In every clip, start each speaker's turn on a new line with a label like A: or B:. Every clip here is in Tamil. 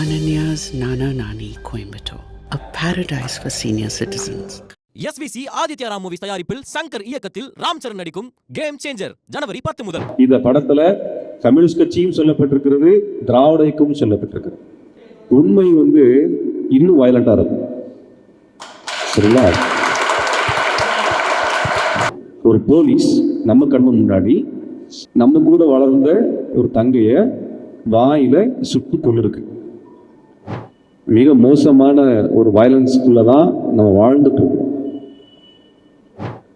A: Ananya's Nana Nani Coimbatore, a paradise for senior citizens.
B: SVC Aditya Ram movies தயாரிப்பில் சங்கர் இயக்கத்தில் ராம் சரண் நடிக்கும் கேம் சேஞ்சர் ஜனவரி 10 முதல்.
C: இந்த படத்துல கம்யூனிஸ்ட் கட்சியும் சொல்லப்பட்டிருக்கிறது, திராவிட இயக்கமும் சொல்லப்பட்டிருக்கிறது. உண்மை இன்னும் வயலண்டா இருக்கும். சரிங்களா? ஒரு போலீஸ் நம்ம கண்ணு முன்னாடி நம்ம கூட வளர்ந்த ஒரு தங்கைய வாயில சுட்டு கொண்டிருக்கு. மிக மோசமான ஒரு வயலன்ஸ்குள்ளதான் நம்ம வாழ்ந்துட்டு இருக்கோம்.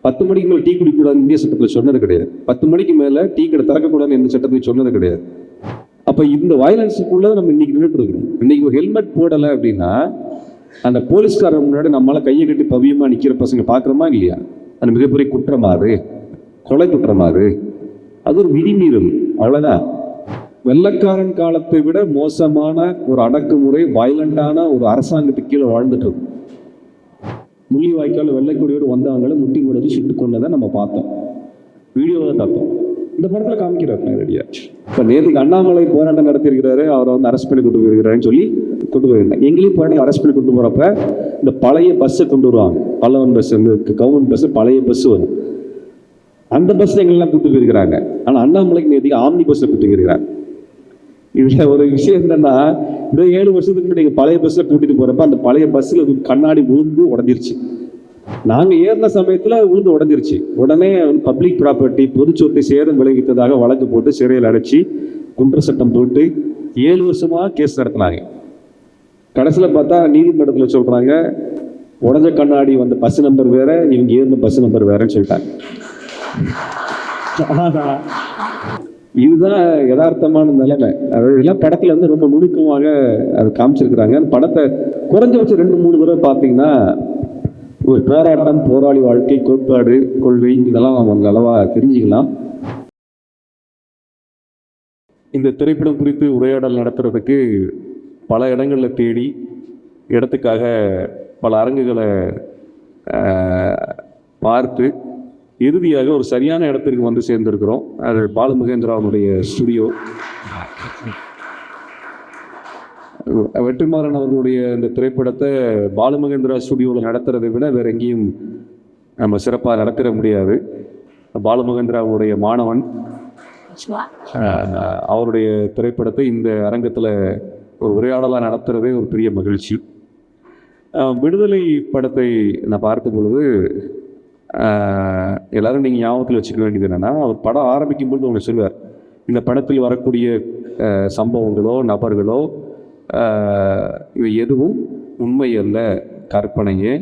C: 10 மணிக்கு மேலே டீ குடிக்கக்கூடாது இந்திய சட்டத்தில் சொன்னது கிடையாது. 10 மணிக்கு மேலே டீ கடை திறக்கக்கூடாதுன்னு எந்த சட்டத்தையும் சொன்னது கிடையாது. அப்போ இந்த வயலன்ஸுக்குள்ள நம்ம இன்னைக்கு நின்றுட்டு இருக்கிறோம். இன்னைக்கு ஹெல்மெட் போடலை அப்படின்னா அந்த போலீஸ்காரன் முன்னாடி நம்மளால கையை கட்டி பவியமாக நிற்கிற பசங்க பார்க்குறோமா இல்லையா? அது மிகப்பெரிய குற்றமாறு, கொலை குற்றமாறு, அது ஒரு விதிமீறல். அவ்வளோதான். வெள்ளக்காரன் காலத்தை விட மோசமான ஒரு அடக்குமுறை, வயலண்டான ஒரு அரசாங்கத்துக்கு கீழே வாழ்ந்துட்டு இருக்கும். முள்ளிவாய்க்கால் வெள்ளைக்குடியோடு வந்தவங்களை முட்டி முடச்சு சுட்டு கொண்டதை நம்ம பார்த்தோம், வீடியோவை பார்த்தோம். இந்த படத்தில் காமிக்கிறார் நேரடியா. இப்போ நேற்றுக்கு அண்ணாமலை போராட்டம் நடத்தியிருக்கிறாரு, அவரை அரெஸ்ட் பண்ணி கொண்டு போயிருக்கிறாருன்னு சொல்லி கொண்டு போயிருந்தேன். எங்கேயும் போராட்டம் அரெஸ்ட் பண்ணி கொண்டு போகிறப்ப இந்த பழைய பஸ்ஸை கொண்டு வருவாங்க, பல்லவன் பஸ், கவர்மெண்ட் பஸ்ஸு, பழைய பஸ் வரும். அந்த பஸ் எங்கெல்லாம் கூட்டு போயிருக்கிறாங்க. ஆனால் அண்ணாமலைக்கு நேற்றுக்கு ஆம்னி பஸ்ஸில் கூட்டு போயிருக்கிறாங்க. இதுல ஒரு விஷயம் என்னன்னா, இந்த 7 வருஷத்துக்கு நீங்க பழைய பஸ்ல கூட்டிட்டு போறப்ப அந்த பழைய பஸ்ல கண்ணாடி விழுந்து உடஞ்சிருச்சு. நாங்க ஏறின சமயத்துல விழுந்து உடஞ்சிருச்சு. உடனே பப்ளிக் ப்ராப்பர்ட்டி, பொது சொத்தை சேதம் விளைவித்ததாக வழக்கு போட்டு சிறையில் அடைச்சி குற்ற சட்டம் போட்டு 7 வருஷமா கேஸ் நடத்தினாங்க. கடைசியில் பார்த்தா நீதிமன்றத்தில் சொல்றாங்க, உடஞ்ச கண்ணாடி வந்த பஸ் நம்பர் வேற, இவங்க ஏறின பஸ் நம்பர் வேறன்னு சொல்லிட்டாங்க. இதுதான் யதார்த்தமான நிலைமை. அதெல்லாம் படத்துல ரொம்ப நுணுக்கமாக அது காமிச்சிருக்கிறாங்க. அந்த படத்தை குறைஞ்சபட்சம் 2-3 தடவை பார்த்தீங்கன்னா ஒரு போராட்டம், போராளி வாழ்க்கை, கோட்பாடு, கொள்கை இதெல்லாம் அவங்க அளவா தெரிஞ்சுக்கலாம். இந்த திரைப்படம் குறித்து உரையாடல் நடத்துறதுக்கு பல இடங்களில் தேடி இடத்துக்காக பல அரங்குகளை பார்த்து இறுதியாக ஒரு சரியான இடத்திற்கு வந்து சேர்ந்திருக்கிறோம். அது பாலுமகேந்திராவுடைய ஸ்டுடியோ. வெற்றிமாறன் அவர்களுடைய இந்த திரைப்படத்தை பாலுமகேந்திரா ஸ்டுடியோவில் நடத்துறதை விட வேற எங்கேயும் நம்ம சிறப்பாக நடத்திட முடியாது. பாலுமகேந்திராவுடைய மாணவன் அவருடைய திரைப்படத்தை இந்த அரங்கத்தில் ஒரு உரையாடலாக நடத்துறதே ஒரு பெரிய மகிழ்ச்சி. விடுதலை படத்தை நான் பார்த்த பொழுது எல்லாரும் நீங்கள் ஞாபகத்தில் வச்சுக்க வேண்டியது என்னென்னா, அவர் படம் ஆரம்பிக்கும்போது அவங்க சொல்லுவார், இந்த படத்தில் வரக்கூடிய சம்பவங்களோ நபர்களோ இவை எதுவும் உண்மை அல்ல, கற்பனையே.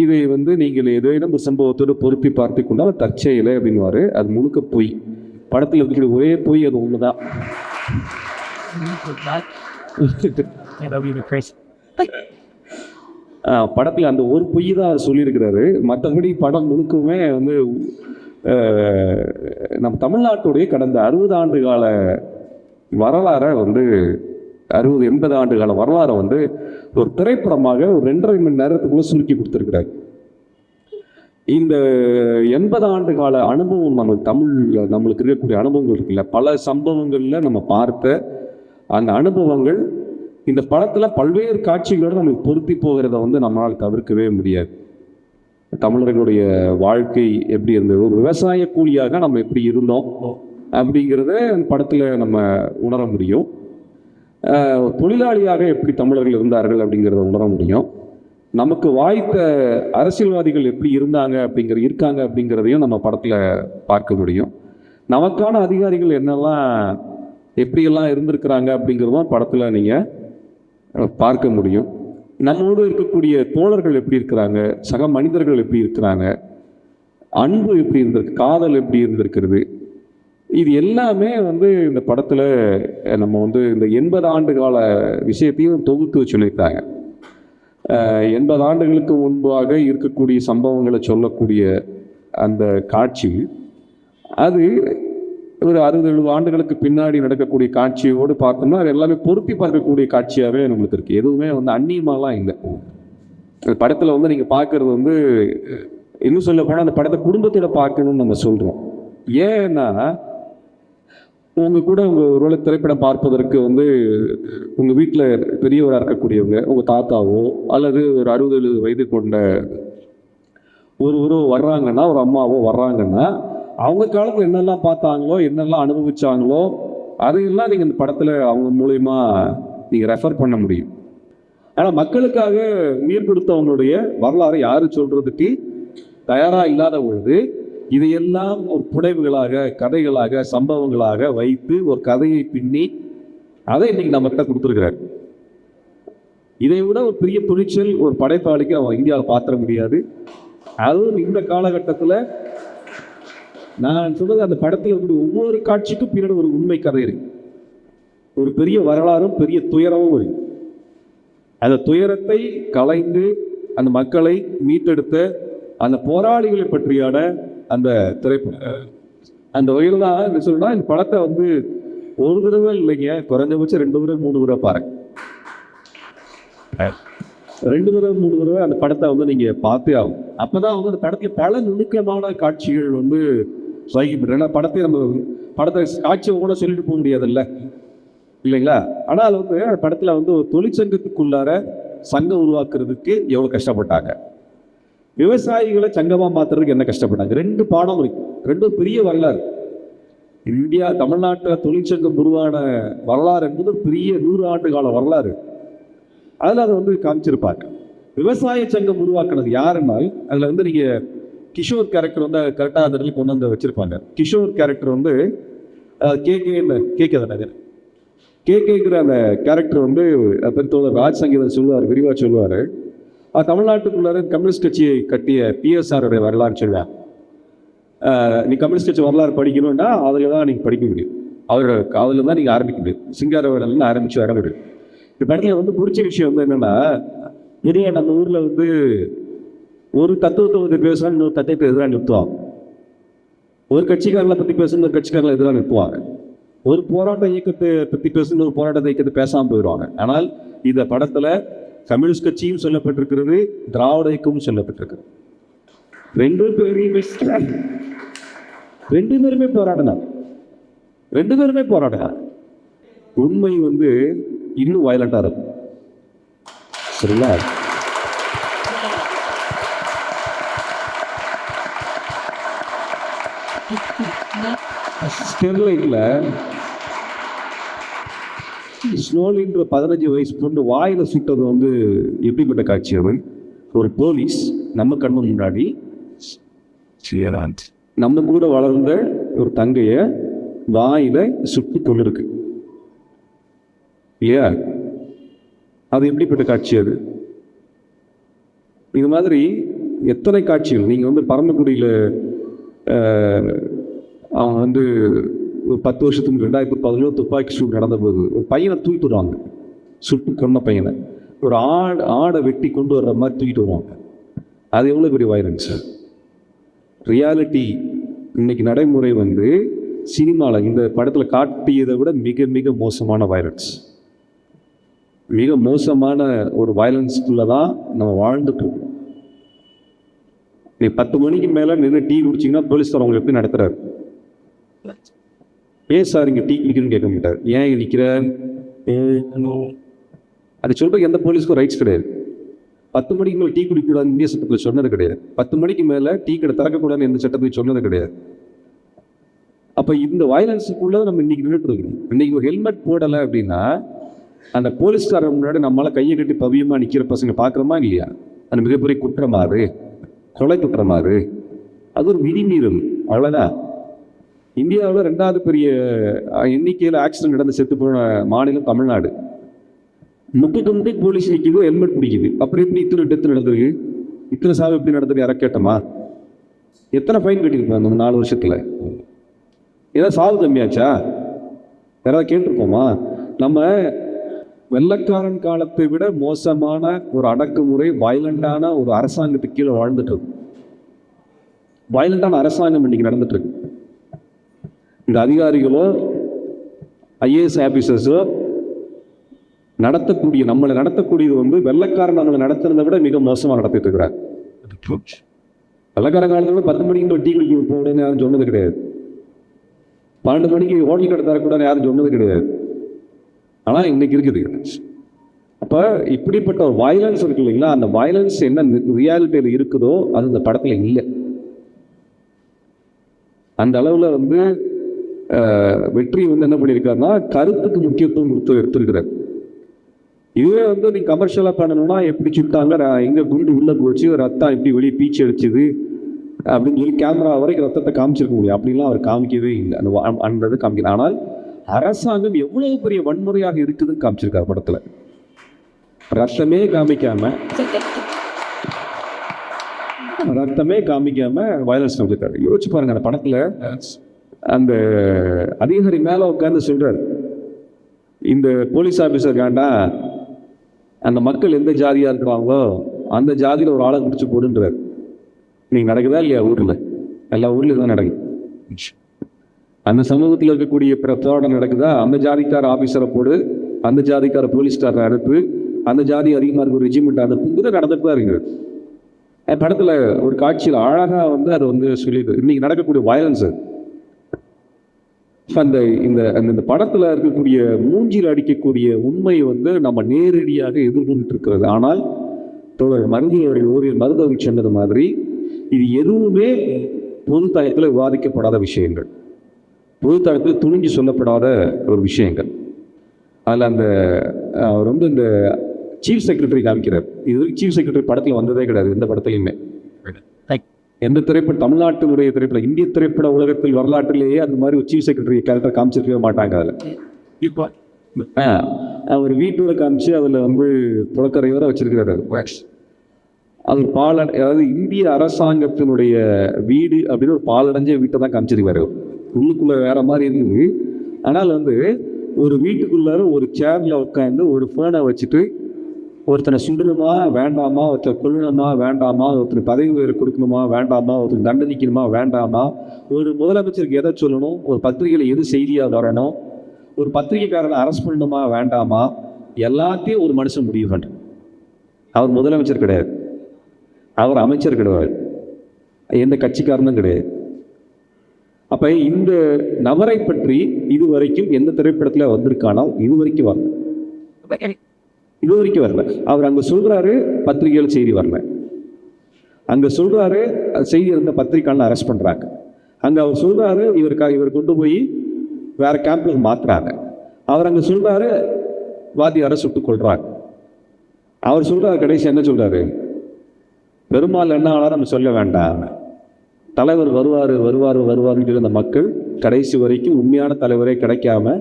C: இதை நீங்கள் ஏதேனும் ஒரு சம்பவத்தோடு பொருத்தி பார்த்து கொண்டால் தற்செயலை அப்படின்வாரு. அது முழுக்க பொய். படத்தில் இருக்கக்கூடிய ஒரே பொய் அது ஒன்று தான். படத்தில் அந்த ஒரு பொய் தான் சொல்லியிருக்கிறாரு. மற்றபடி படம் முழுக்கவுமே நம்ம தமிழ்நாட்டுடைய கடந்த 60 ஆண்டு கால வரலாறை 60-80 ஆண்டு கால வரலாறை ஒரு திரைப்படமாக ஒரு 2.5 மணி நேரத்துக்குள்ள சுருக்கி கொடுத்துருக்கிறாரு. இந்த 80 ஆண்டு கால அனுபவம் நம்மளுக்கு இருக்கக்கூடிய அனுபவங்கள் இருக்குல்ல, பல சம்பவங்களில் நம்ம பார்த்த அந்த அனுபவங்கள் இந்த படத்தில் பல்வேறு காட்சிகளோடு நமக்கு பொருத்தி போகிறத நம்மளால் தவிர்க்கவே முடியாது. தமிழர்களுடைய வாழ்க்கை எப்படி இருந்தது, ஒரு விவசாய கூலியாக நம்ம எப்படி இருந்தோம் அப்படிங்கிறத அந்த படத்தில் நம்ம உணர முடியும். தொழிலாளியாக எப்படி தமிழர்கள் இருந்தார்கள் அப்படிங்கிறத உணர முடியும். நமக்கு வாய்த்த அரசியல்வாதிகள் எப்படி இருக்காங்க அப்படிங்கிறதையும் நம்ம படத்தில் பார்க்க முடியும். நமக்கான அதிகாரிகள் எப்படியெல்லாம் இருந்திருக்கிறாங்க அப்படிங்கிறதும் படத்தில் நீங்கள் பார்க்க முடியும். நம்மோடு இருக்கக்கூடிய தோழர்கள் எப்படி இருக்கிறாங்க, சக மனிதர்கள் எப்படி இருக்கிறாங்க, அன்பு எப்படி இருந்திருக்கு, காதல் எப்படி இருந்திருக்கிறது, இது எல்லாமே இந்த படத்தில் நம்ம இந்த 80 ஆண்டு கால விஷயத்தையும் தொகுத்து சொல்லியிருக்காங்க. 80 ஆண்டுகளுக்கு முன்பாக இருக்கக்கூடிய சம்பவங்களை சொல்லக்கூடிய அந்த காட்சி அது ஒரு 60-70 ஆண்டுகளுக்கு பின்னாடி நடக்கக்கூடிய காட்சியோடு பார்த்தோம்னா அது எல்லாமே பொருத்தி பார்க்கக்கூடிய காட்சியாகவே நம்மளுக்கு இருக்குது. எதுவுமே அந்நியமாலாம் இல்லை. அந்த படத்தில் நீங்கள் பார்க்குறது இன்னும் சொல்ல போனால் அந்த படத்தை குடும்பத்தோட பார்க்கணும்னு நம்ம சொல்கிறோம். ஏன்னா உங்கள் கூட உங்கள் ஒருவேளை திரைப்படம் பார்ப்பதற்கு வந்து உங்கள் வீட்டில் பெரியவராக இருக்கக்கூடியவங்க உங்கள் தாத்தாவோ அல்லது ஒரு 60 வயது கொண்ட ஒரு வர்றாங்கன்னா, ஒரு அம்மாவோ வர்றாங்கன்னா, அவங்க காலத்தில் என்னெல்லாம் பார்த்தாங்களோ என்னெல்லாம் அனுபவிச்சாங்களோ அதையெல்லாம் நீங்கள் இந்த படத்தில் அவங்க மூலயமா நீங்கள் ரெஃபர் பண்ண முடியும். ஆனால் மக்களுக்காக உயிர் கொடுத்தவங்களுடைய வரலாறை யாரு சொல்றதுக்கு தயாராக இல்லாத பொழுது இதையெல்லாம் ஒரு புனைவுகளாக, கதைகளாக, சம்பவங்களாக வைத்து ஒரு கதையை பின்னி அதை இன்னைக்கு நம்மகிட்ட கொடுத்துருக்கிறார். இதை விட ஒரு பெரிய துணிச்சல் ஒரு படைப்பாளிக்கு அவன் இந்தியாவில் பார்த்துட முடியாது. அதுவும் இந்த காலகட்டத்தில் நான் சொன்னது, அந்த படத்தில் வந்து ஒவ்வொரு காட்சிக்கும் பின்னாடி ஒரு உண்மை கதை இருக்கு, ஒரு பெரிய வரலாறும் பெரிய துயரமும் இருக்கு. அந்த துயரத்தை கலைந்து அந்த மக்களை மீட்டெடுத்த அந்த போராளிகளை பற்றியான அந்த திரைப்படம். அந்த வகையில் தான் என்ன சொல்லணும்னா, இந்த படத்தை வந்து ஒரு தடவை இல்லைங்க, குறைஞ்சபட்சம் 2 தடவை 3 தடவை பாருங்க. 2 தடவை 3 தடவை அந்த படத்தை வந்து நீங்கள் பார்த்தே ஆகும். அப்போ தான் வந்து அந்த படத்தில் பல நுணுக்கமான காட்சிகள் வந்து சகிக்கப்படும். ஏன்னா படத்தை காட்சியை கூட சொல்லிட்டு போக முடியாதுல்ல, இல்லைங்களா? ஆனால் வந்து படத்தில் வந்து ஒரு தொழிற்சங்கத்துக்குள்ளார சங்கம் உருவாக்குறதுக்கு எவ்வளோ கஷ்டப்பட்டாங்க, விவசாயிகளை சங்கமாக மாற்றுறதுக்கு என்ன கஷ்டப்பட்டாங்க. 2 பாடம் இருக்கு, 2 பெரிய வரலாறு. இந்தியா தமிழ்நாட்டில் தொழிற்சங்கம் உருவான வரலாறு என்பது பெரிய 100 ஆண்டு கால வரலாறு. அதில் அதை வந்து காமிச்சிருப்பாங்க. விவசாய சங்கம் உருவாக்குனது யாருன்னால் அதில் வந்து நீங்கள் கிஷோர் கேரக்டர் வந்து கரெக்டாக அந்த இடத்துல கொண்டு வந்து வச்சுருப்பாங்க. கிஷோர் கேரக்டர் வந்து கேகேங்கிற அந்த கேரக்டர் வந்து பெருத்தோட ராஜ் சங்கீதம் சொல்லுவார், விரிவாக சொல்லுவார். தமிழ்நாட்டுக்குள்ளார கம்யூனிஸ்ட் கட்சியை கட்டிய பிஎஸ்ஆருடைய வரலாறு சொல்லுவார். நீ கம்யூனிஸ்ட் கட்சி வரலாறு படிக்கணும்னா அதில் தான் நீங்கள் படிக்க முடியும், அதில் தான் நீங்கள் ஆரம்பிக்க முடியும். சிங்காரவேலன்னு ஆரம்பித்து வர முடியும். இப்போ படத்தில் வந்து பிடிச்ச விஷயம் வந்து என்னென்னா, நிறைய நம்ம ஊரில் வந்து ஒரு தத்துவத்தை பற்றி பேசுகிறாங்க, இன்னொரு தத்துவத்தை எதிராக நிறுத்துவாங்க. ஒரு கட்சிக்காரங்களை பற்றி பேசணும், ஒரு கட்சிக்காரங்களை எதிராக நிறுத்துவாங்க. ஒரு போராட்ட இயக்கத்தை பற்றி பேசணும், ஒரு போராட்ட இயக்கத்தை பேசாமல் போயிடுவாங்க. ஆனால் இந்த படத்தில் கம்யூனிஸ்ட் கட்சியும் சொல்லப்பட்டிருக்கிறது, திராவிட இயக்கமும் சொல்லப்பட்டிருக்கிறது. 2 பேருமே போராடினார். உண்மை வந்து இன்னும் வயலண்டாக இருக்கும், சரிங்களா? ஸ்டெர்லைட்ல ஸ்னோலின்ற 15 வயசு பொண்ணு வாயில சுட்டது வந்து எப்படிப்பட்ட காட்சி? அவன் ஒரு போலீஸ் நம்ம கண்ணு முன்னாடி நம்ம கூட வளர்ந்த ஒரு தங்கைய வாயில சுட்டு கொண்டிருக்கு இல்லையா? அது எப்படிப்பட்ட காட்சி? அது இது மாதிரி எத்தனை காட்சிகள். நீங்கள் வந்து பரமக்குடியில் அவங்க வந்து ஒரு 10 வருஷத்துக்கு 2011 துப்பாக்கி சூடு நடந்தபோது ஒரு பையனை தூக்கிட்டு வருவாங்க, சுட்டு கொண்ட பையனை ஒரு ஆடை வெட்டி கொண்டு வர்ற மாதிரி தூக்கிட்டு வருவாங்க. அது எவ்வளோ பெரிய வயலன்ஸ். ரியாலிட்டி இன்னைக்கு நடைமுறை வந்து சினிமாவில் இந்த படத்தில் காட்டியதை விட மிக மிக மோசமான வயலன்ஸ், மிக மோசமான ஒரு வயலன்ஸ்குள்ளே தான் நம்ம வாழ்ந்துட்டுருக்கோம். நீ 10 மணிக்கு மேலே நின்று டீ குடிச்சிங்கன்னா போலீஸ்கார் அவங்க எப்படி நடத்துகிறார்? ஏன் சார் இங்கே டீ குடிக்கணும்னு கேட்க மாட்டார். ஏன் இங்கே நிற்கிறார்? அது சொல்கிறதுக்கு எந்த போலீஸ்க்கும் ரைட்ஸ் கிடையாது. 10 மணிக்கு மேலே டீ குடிக்கக்கூடாது இந்திய சட்டத்தில் சொன்னது கிடையாது. 10 மணிக்கு மேலே டீ கடை திறக்கக்கூடாதுன்னு எந்த சட்டத்தையும் சொன்னது கிடையாது. அப்போ இந்த வயலன்ஸுக்குள்ளே நம்ம இன்றைக்கி நின்றுட்டு இருக்கணும். இன்றைக்கி ஒரு ஹெல்மெட் போடலை அப்படின்னா அந்த போலீஸ்காரர் முன்னாடி நம்மளால் கையை கட்டி பவியமாக நிற்கிற பசங்க பார்க்குறோமா இல்லையா? அந்த மிகப்பெரிய குற்றமாறு, கொலை குற்றமாறு, அது ஒரு விதிமீறல், அவ்வளோதான். இந்தியாவில் 2வது பெரிய எண்ணிக்கையில் ஆக்சிடென்ட் நடந்து செத்து போன மாநிலம் தமிழ்நாடு. முக்கிய போலீஸ் நிற்கிது, ஹெல்மெட் பிடிக்குது. அப்புறம் எப்படி இத்தனை டெத்து நடந்திருக்கு, இத்தனை சாவு எப்படி நடந்தது யாரை கேட்டோமா? எத்தனை ஃபைன் கட்டியிருப்பாங்க அந்த 4 வருஷத்தில்? ஏதாவது சாவு கம்மியாச்சா? யாராவது கேட்டிருப்போமா? நம்ம வெள்ளக்காரன் காலத்தை விட மோசமான ஒரு அடக்குமுறை, வயலண்டான ஒரு அரசாங்கத்துக்கு கீழே வாழ்ந்துட்டு இருக்கு. வயலண்டான அரசாங்கம் இன்னைக்கு நடந்துட்டு இருக்கு. இந்த அதிகாரிகளோ ஐஏஎஸ் ஆஃபீஸர்ஸோ நம்மளை நடத்தக்கூடியது வந்து வெள்ளக்காரன் நம்மளை நடத்துறதை விட மிக மோசமாக நடத்திட்டு இருக்கிறார். வெள்ளக்காரன் காலத்தில் 10 மணிக்கு டீ குடிக்க போகணும்னு யாரும் சொன்னது கிடையாது. 12 மணிக்கு ஹோட்டல் கடை தரக்கூடாது யாரும் சொன்னது கிடையாது. ஆனால் இன்னைக்கு இருக்குது. அப்போ இப்படிப்பட்ட ஒரு வயலன்ஸ் இருக்கு இல்லைங்களா, அந்த வயலன்ஸ் என்ன ரியாலிட்டியில் இருக்குதோ அது இந்த படத்தில் இல்லை. அந்த அளவில் வந்து வெற்றி வந்து என்ன பண்ணியிருக்காருன்னா கருத்துக்கு முக்கியத்துவம் கொடுத்து எடுத்துருக்கிறார். இதுவே வந்து நீ கமர்ஷியலாக பண்ணணும்னா எப்படி சுட்டாங்க, எங்கே குண்டு உள்ளே போச்சு, ரத்தம் எப்படி வெளியே பீச்சு அடிச்சுது அப்படின்னு சொல்லி கேமரா வரைக்கும் ரத்தத்தை காமிச்சிருக்க முடியும். அப்படின்லாம் அவர் காமிக்கவே இல்லை. அந்த இது காமிக்கல. ஆனால் அரசாங்கம் எவ்வளவு பெரிய வன்முறையாக இருக்குதுன்னு காமிச்சிருக்காரு படத்தில். ரத்தமே காமிக்காம வயலன்ஸ் காமிச்சிருக்காரு. யோசிச்சு பாருங்க, அந்த படத்தில் அந்த அதிகாரி மேலே உட்காந்து சொல்றாரு, இந்த போலீஸ் ஆஃபீஸர் காண்டா அந்த மக்கள் எந்த ஜாதியாக இருக்கிறாங்களோ அந்த ஜாதியில் ஒரு ஆளை முடிச்சு போடுன்றார். நீங்கள் நடக்குதா இல்லையா? ஊரில் எல்லா ஊர்லேயும் தான் நடக்குது. அந்த சமூகத்தில் இருக்கக்கூடிய போராட்டம் நடக்குதா, அந்த ஜாதிக்கார ஆஃபீஸரை போடு, அந்த ஜாதிக்கார போலீஸ்காரரை அனுப்பு, அந்த ஜாதி அதிகமாக இருக்க ஒரு ரெஜிமெண்ட் அனுப்புங்கிறது நடந்துட்டு தான் இருக்குது. படத்தில் ஒரு காட்சியில் அழகாக வந்து அதை வந்து சொல்லிடுது. இன்றைக்கி நடக்கக்கூடிய வயலன்ஸு அந்த இந்த படத்தில் இருக்கக்கூடிய மூஞ்சில் அடிக்கக்கூடிய உண்மை வந்து நம்ம நேரடியாக எதிர்கொண்டு இருக்கிறது. ஆனால் மருந்தியவர்கள் ஓவியர் மருதவி சொன்னது மாதிரி இது எதுவுமே பொது தளத்தில் விவாதிக்கப்படாத விஷயங்கள், பொது தளத்தில் துணிஞ்சு சொல்லப்படாத ஒரு விஷயங்கள். அதில் அந்த அவர் வந்து இந்த சீஃப் செக்ரட்டரி காமிக்கிறார். இது சீஃப் செக்ரட்டரி படத்தில் வந்ததே கிடையாது எந்த படத்துலையுமே. எந்த திரைப்பட தமிழ்நாட்டினுடைய திரைப்பட இந்திய திரைப்பட உலகத்தில் வரலாற்றிலேயே அந்த மாதிரி ஒரு சீஃப் செக்ரட்டரி கேரக்டர் காமிச்சிருக்கவே மாட்டாங்க. அதில் அவர் வீட்டோட காமிச்சு அதில் வந்து புழக்கரை வரை வச்சிருக்கிறாரு. அது அதாவது இந்திய அரசாங்கத்தினுடைய வீடு அப்படின்னு ஒரு பாலடைஞ்ச வீட்டை தான் காமிச்சிருக்காரு. உள்ளுக்குள்ளே வேற மாதிரி இருக்குது. ஆனால் வந்து ஒரு வீட்டுக்குள்ளார ஒரு சேர்ல உட்காந்து ஒரு ஃபேனை வச்சுட்டு ஒருத்தனை சுடணுமா வேண்டாமா, ஒருத்தர் கொள்ளணுமா வேண்டாமா, ஒருத்தர் பதவி உயர்வு கொடுக்கணுமா வேண்டாமா, ஒருத்தர் தண்டனிக்கணுமா வேண்டாமா, ஒரு முதலமைச்சருக்கு எதை சொல்லணும், ஒரு பத்திரிகையில் எது செய்தியாக வரணும், ஒரு பத்திரிகைக்காரனை அரெஸ்ட் பண்ணணுமா வேண்டாமா, எல்லாத்தையும் ஒரு மனுஷன் முடிவு பண்ணுறார். அவர் முதலமைச்சர் கிடையாது, அவர் அமைச்சர் கிடையாது, எந்த கட்சிக்காரனும் கிடையாது. அப்போ இந்த நபரை பற்றி இதுவரைக்கும் எந்த திரைப்படத்தில் வந்திருக்கானால் இதுவரைக்கும் வரல. அவர் அங்கே சொல்கிறாரு பத்திரிகைகள் செய்தி வரல, அங்கே சொல்கிறாரு செய்தி இருந்த பத்திரிகையாளர் அரெஸ்ட் பண்ணுறாங்க, அங்கே அவர் சொல்கிறாரு இவர் கொண்டு போய் வேறு கேம்பில் மாற்றுறாங்க, அவர் அங்கே சொல்கிறாரு வாத்தியாரை சுட்டுக் கொள்கிறாங்க. அவர் சொல்கிறார் கடைசி என்ன சொல்கிறாரு, பெருமாள் என்ன ஆனாலும் நம்ம சொல்ல வேண்டாம், தலைவர் வருவாருன்னு அந்த மக்கள் கடைசி வரைக்கும் உண்மையான தலைவரே கிடைக்காம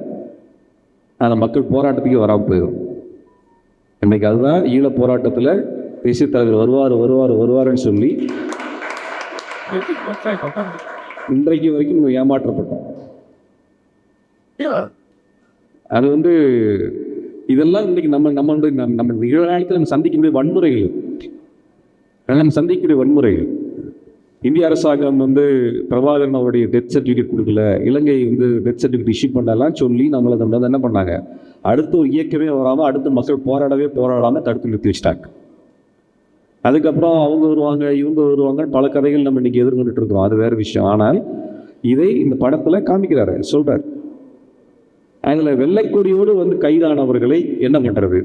C: அந்த மக்கள் போராட்டத்துக்கு வராமல் போயிடும். இன்னைக்கு அதுதான் ஈழ போராட்டத்தில் தேசிய தலைவர் வருவாருன்னு சொல்லி இன்றைக்கு வரைக்கும் ஏமாற்றப்பட்டோம். அது வந்து இதெல்லாம் இன்னைக்கு நம்ம நிகழ்காலத்தில் நம்ம சந்திக்கக்கூடிய வன்முறைகள். இந்திய அரசாங்கம் வந்து பிரபாகரன் அவருடைய டெத் சர்டிஃபிகேட் கொடுக்கல, இலங்கை வந்து டெத் சர்டிஃபிகேட் இஷ்யூ பண்ணலாம் சொல்லி நம்மளை என்ன பண்ணாங்க, அடுத்த ஒரு இயக்கமே வராமல் அடுத்த மக்கள் போராடாமல் தடுத்து நிறுத்தி வச்சிட்டாங்க. அதுக்கப்புறம் அவங்க வருவாங்க இவங்க வருவாங்க பல கதைகள் நம்ம இன்னைக்கு எதிர்கொண்டுட்டு இருக்கிறோம், அது வேறு விஷயம். ஆனால் இதை இந்த படத்தில் காமிக்கிறாரு, சொல்கிறார். அதில் வெள்ளைக்கொடியோடு வந்து கைதானவர்களை என்ன பண்ணுறது,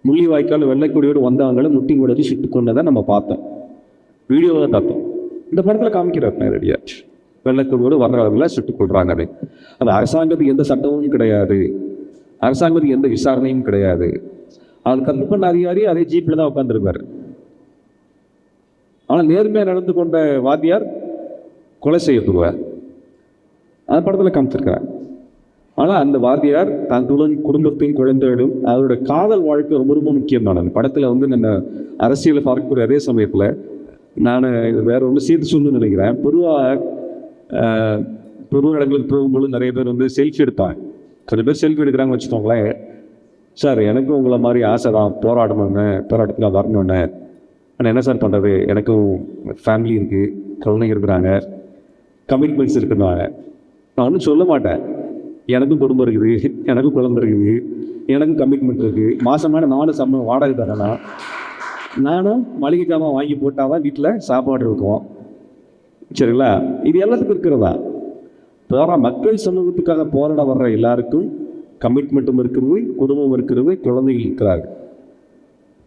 C: முள்ளிவாய்க்கால் வெள்ளைக்கொடியோடு வந்தவங்களை முட்டி முடச்சி சுட்டு கொண்டதை நம்ம பார்த்தோம், வீடியோவை பார்த்தோம். இந்த படத்தில் காமிக்கிறார் நேரடியாக வெள்ளைக்கொடியோடு வர்றவர்களை சுட்டுக் கொள்றாங்க. அது அரசாங்கத்துக்கு எந்த சட்டமும் கிடையாது, அரசாங்கத்துக்கு எந்த விசாரணையும் கிடையாது. அது கற்பனை அதிகாரி அதே ஜீப்பில் தான் உட்காந்துருப்பார். ஆனால் நேர்மையாக நடந்து கொண்ட வாத்தியார் கொலை செய்யப்படுவார். அந்த படத்தில் காமிச்சிருக்கிறார். ஆனால் அந்த வாத்தியார் தான் குடும்பத்தையும் குழந்தைகளும் அவரோட காதல் வாழ்க்கை ரொம்ப ரொம்ப முக்கியமானது. படத்தில் வந்து நம்ம அரசியலை பார்க்கக்கூடிய அதே சமயத்தில் நான் வேற ஒன்று சேர்த்து சொல்லணும்னு நினைக்கிறேன். பொதுவாக இடங்களுக்கு போகும்போது நிறைய பேர் வந்து செல்ஃபி எடுப்பாங்க. சில பேர் செல்ஃபி எடுக்கிறாங்கன்னு வச்சுக்கோங்களேன். சார் எனக்கும் உங்களை மாதிரி ஆசை தான், போராட்டத்தில் வரணுன்னு. ஆனால் என்ன சார் பண்ணுறது, எனக்கும் ஃபேமிலி இருக்குது, குழந்தைங்க இருக்கிறாங்க, கமிட்மெண்ட்ஸ் இருக்குன்னாங்க. நான் ஒன்றும் சொல்ல மாட்டேன், எனக்கும் குடும்பம் இருக்குது, எனக்கும் குழந்தை இருக்குது, எனக்கும் கமிட்மெண்ட் இருக்குது, மாதமான நானும் வாடகை தரேன்னா நானும் மளிகை ஜாமான் வாங்கி போட்டால் தான் வீட்டில் சாப்பாடு இருக்கும். சரிங்களா, இது எல்லாத்துக்கும் இருக்கிறதா. மக்கள் சமூகத்துக்காக போராட வர்ற எல்லாருக்கும் கமிட்மெண்ட்டும் இருக்கிறது, குடும்பம் இருக்கிறது, குழந்தைகள் இருக்கிறார்கள்.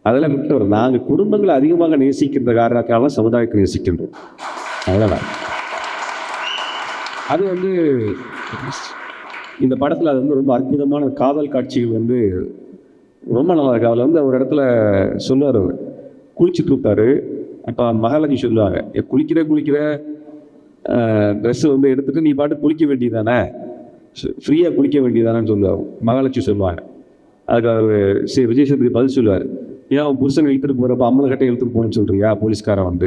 C: அதெல்லாம் விட்டு நாங்கள் குடும்பங்களை அதிகமாக நேசிக்கின்ற காரணத்தால சமுதாயத்தை நேசிக்கின்றோம். அவ்வளோதான். அது இந்த படத்தில் அது ரொம்ப அற்புதமான காதல் காட்சிகள் ரொம்ப நல்லா இருக்கு. அதில் ஒரு இடத்துல சொல்லுவார், அவர் குளிச்சுட்டு இருப்பார். அப்போ மகாலட்சுமி சொல்லுவாங்க, குளிக்கிற ட்ரெஸ்ஸு எடுத்துகிட்டு நீ பாட்டு குளிக்க வேண்டியதானே, ஃப்ரீயாக குளிக்க வேண்டியதானேன்னு சொல்லுவாங்க. மகாலட்சுமி சொல்லுவாங்க. அதுக்கு அவர் விஜய் சேதுபதி பதில் சொல்லுவார், ஏன் அவன் புருஷனை இழுத்துட்டு போகிறப்ப அம்மளை கட்டை இழுத்துட்டு போகணுன்னு சொல்கிறியா போலீஸ்காரன்.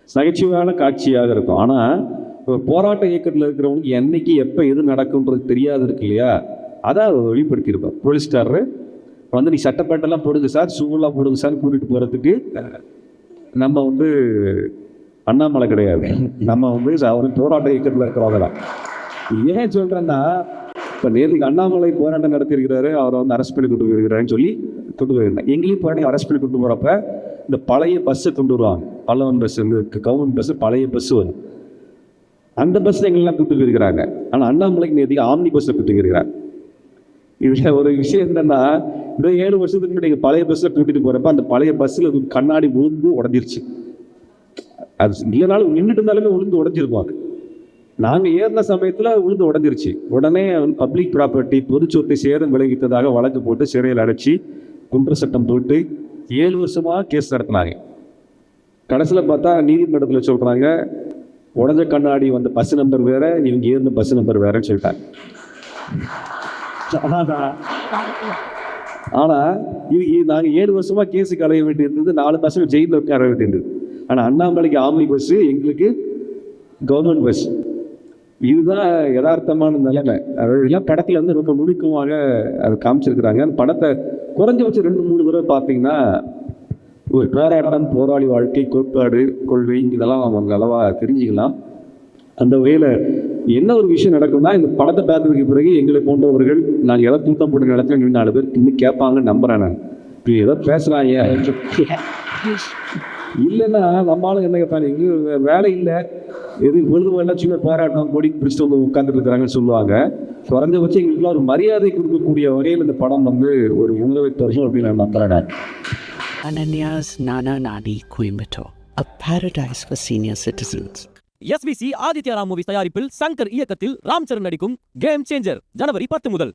C: நகைச்சுவையான காட்சியாக இருக்கும். ஆனால் போராட்ட இயக்கத்தில் இருக்கிறவங்களுக்கு என்னைக்கு எப்போ எது நடக்கும்ன்றது தெரியாது இருக்கு இல்லையா, அதான் அவர் வெளிப்படுத்தியிருப்பார். போலீஸ்காரரு நீ சட்டப்பேட்டெல்லாம் போடுங்க சார், ஷூவெல்லாம் போடுங்க சார் கூட்டிகிட்டு போகிறதுக்கு நம்ம அண்ணாமலை கிடையாது, நம்ம அவர் போராட்ட இயக்கத்தில் இருக்கிறவங்களாம். ஏன் சொல்கிறேன்னா, இப்போ நேற்றுக்கு அண்ணாமலை போராட்டம் நடத்தியிருக்கிறாரு, அவரை அரெஸ்ட் பண்ணி கொண்டு போயிருக்கிறாருன்னு சொல்லி கொண்டு போயிருந்தேன். எங்கேயும் போராட்டம் அரெஸ்ட் பண்ணி கொண்டு போகிறப்ப இந்த பழைய பஸ்ஸை கொண்டு வருவாங்க, பல்லவன் பஸ், கவர்மெண்ட் பஸ்ஸு, பழைய பஸ்ஸு வரும். அந்த பஸ்ஸில் எங்கெல்லாம் கூட்டு போயிருக்கிறாங்க. ஆனால் அண்ணாமலைக்கு நேற்றுக்கு ஆம்னி பஸ்ஸில் கூட்டு போயிருக்கிறாங்க. இதில் ஒரு விஷயம் என்னென்னா, இந்த 7 வருஷத்துக்கு முன்னாடி பழைய பஸ்ஸில் கூட்டிகிட்டு போகிறப்ப அந்த பழைய பஸ்ஸில் கண்ணாடி விழுந்து உடஞ்சிருச்சு. அது இல்லைனாலும் நின்றுட்டு இருந்தாலுமே விழுந்து உடஞ்சிருப்பாங்க. நாங்கள் ஏறின சமயத்தில் விழுந்து உடஞ்சிருச்சு. உடனே பப்ளிக் ப்ராப்பர்ட்டி, பொது சொத்தை சேதம் விளைவித்ததாக வழக்கு போட்டு சிறையில் அடைச்சி குன்ற சட்டம் போட்டு 7 வருஷமாக கேஸ் நடத்தினாங்க. கடைசியில் பார்த்தா நீதிமன்றத்தில் சொல்கிறாங்க, உடஞ்ச கண்ணாடி பஸ் நம்பர் வேற, இவங்க ஏறின பஸ் நம்பர் வேறன்னு சொல்லிட்டாங்க. ஆனால் நாங்கள் 7 வருஷமாக கேஸுக்கு அலைய வேண்டியிருந்தது, 4 பசங்க ஜெயிலில் உட்கார வேண்டியிருந்தது. ஆனால் அண்ணாமலைக்கு ஆம்னி பஸ்ஸு, எங்களுக்கு கவர்மெண்ட் பஸ். இதுதான் யதார்த்தமான நிலைமை. அதெல்லாம் படத்தில் ரொம்ப நுணுக்கமாக அதை காமிச்சிருக்கிறாங்க. அந்த படத்தை குறைஞ்சபட்சம் 2-3 தடவை பார்த்தீங்கன்னா ஒரு போராட்டம், போராளி வாழ்க்கை, கோட்பாடு, கொள்கை இதெல்லாம் அவங்க அளவாக தெரிஞ்சுக்கலாம். அந்த வகையில் என்ன ஒரு விஷயம் நடக்கும்னா, இந்த படத்தை பார்த்ததுக்கு பிறகு எங்களை போன்றவர்கள் நான் எதை தூத்தம் போட்டு நடத்துல 4 பேர் இன்னும் கேட்பாங்கன்னு நம்புகிறேன். நான் இப்போ ஏதோ பேசுகிறாங்க இல்லைன்னா நம்மளால என்ன கேட்பாங்க, எங்களுக்கு வேலை இல்லை, எது பொழுதுமெல்லாம் சின்ன போராட்டம் கொடி பிடிச்சிட்டு உட்காந்துட்டு இருக்கிறாங்கன்னு சொல்லுவாங்க. குறைஞ்சபட்சம் எங்களுக்குலாம் ஒரு மரியாதை கொடுக்கக்கூடிய வகையில் இந்த படம் ஒரு உணவை தரும் அப்படின்னு நான் நம்புகிறேன்.
A: Ananya's Nana Nani Coimbatore, a paradise for senior citizens.
B: SVC Aditya Ram movies தயாரிப்பில் சங்கர் இயக்கத்தில் ராம் சரண் நடிக்கும் கேம் சேஞ்சர் ஜனவரி 10 முதல்.